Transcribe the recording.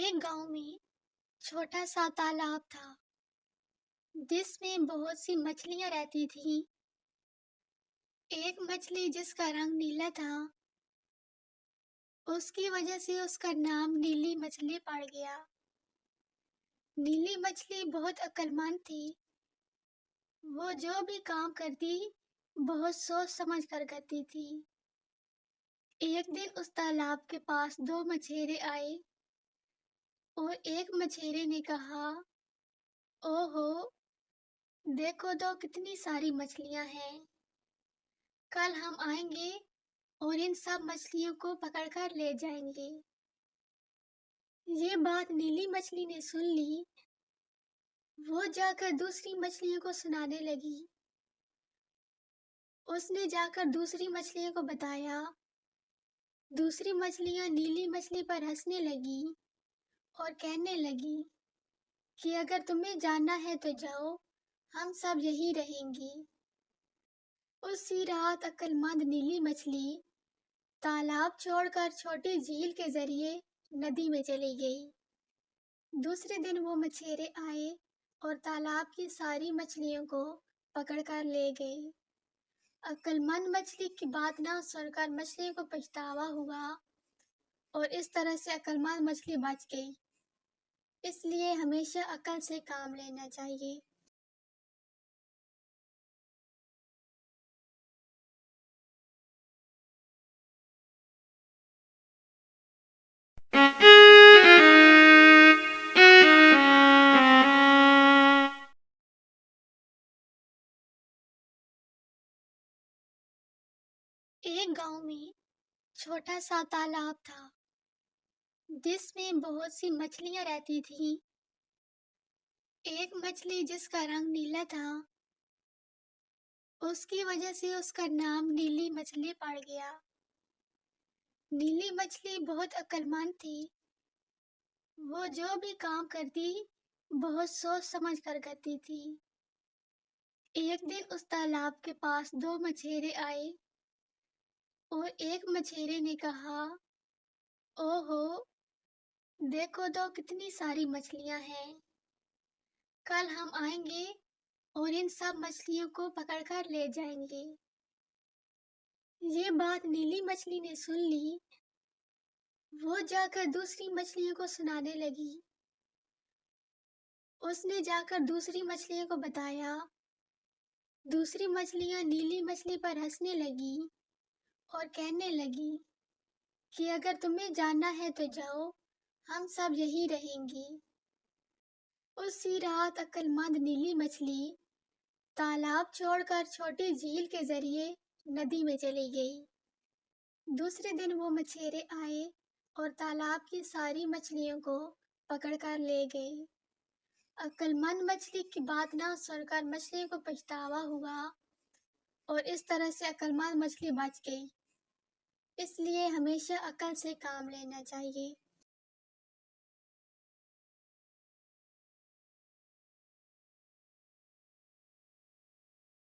एक गांव में छोटा सा तालाब था जिसमें बहुत सी मछलियां रहती थीं। एक मछली जिसका रंग नीला था, उसकी वजह से उसका नाम नीली मछली पड़ गया। नीली मछली बहुत अक्लमंद थी। वो जो भी काम करती बहुत सोच समझ कर करती थी। एक दिन उस तालाब के पास दो मछेरे आए और एक मछेरे ने कहा, ओहो, देखो तो कितनी सारी मछलियां हैं। कल हम आएंगे और इन सब मछलियों को पकड़कर ले जाएंगे। ये बात नीली मछली ने सुन ली। वो जाकर दूसरी मछलियों को सुनाने लगी। उसने जाकर दूसरी मछलियों को बताया। दूसरी मछलियां नीली मछली पर हंसने लगी और कहने लगी कि अगर तुम्हें जाना है तो जाओ, हम सब यहीं रहेंगे। उसी रात अक्लमंद नीली मछली तालाब छोड़कर छोटी झील के जरिए नदी में चली गई। दूसरे दिन वो मछेरे आए और तालाब की सारी मछलियों को पकड़कर ले गए। अक्लमंद मछली की बात ना सुनकर मछलियों को पछतावा हुआ और इस तरह से अक्लमंद मछली बच गई। इसलिए हमेशा अक्ल से काम लेना चाहिए। एक गांव में छोटा सा तालाब था जिसमें बहुत सी मछलियां रहती थीं। एक मछली जिसका रंग नीला था, उसकी वजह से उसका नाम नीली मछली पड़ गया। नीली मछली बहुत अक्लमंद थी। वो जो भी काम करती बहुत सोच समझ कर करती थी। एक दिन उस तालाब के पास दो मछेरे आए और एक मछेरे ने कहा, ओहो, देखो तो कितनी सारी मछलियां हैं। कल हम आएंगे और इन सब मछलियों को पकड़कर ले जाएंगे। ये बात नीली मछली ने सुन ली। वो जाकर दूसरी मछलियों को सुनाने लगी। उसने जाकर दूसरी मछलियों को बताया। दूसरी मछलियां नीली मछली पर हंसने लगी और कहने लगी कि अगर तुम्हें जाना है तो जाओ, हम सब यहीं रहेंगे। उसी रात अक्लमंद नीली मछली तालाब छोड़कर छोटी झील के जरिए नदी में चली गई। दूसरे दिन वो मछेरे आए और तालाब की सारी मछलियों को पकड़कर ले गए। अक्लमंद मछली की बात ना सुनकर मछलियों को पछतावा हुआ और इस तरह से अक्लमंद मछली बच गई। इसलिए हमेशा अक्ल से काम लेना चाहिए।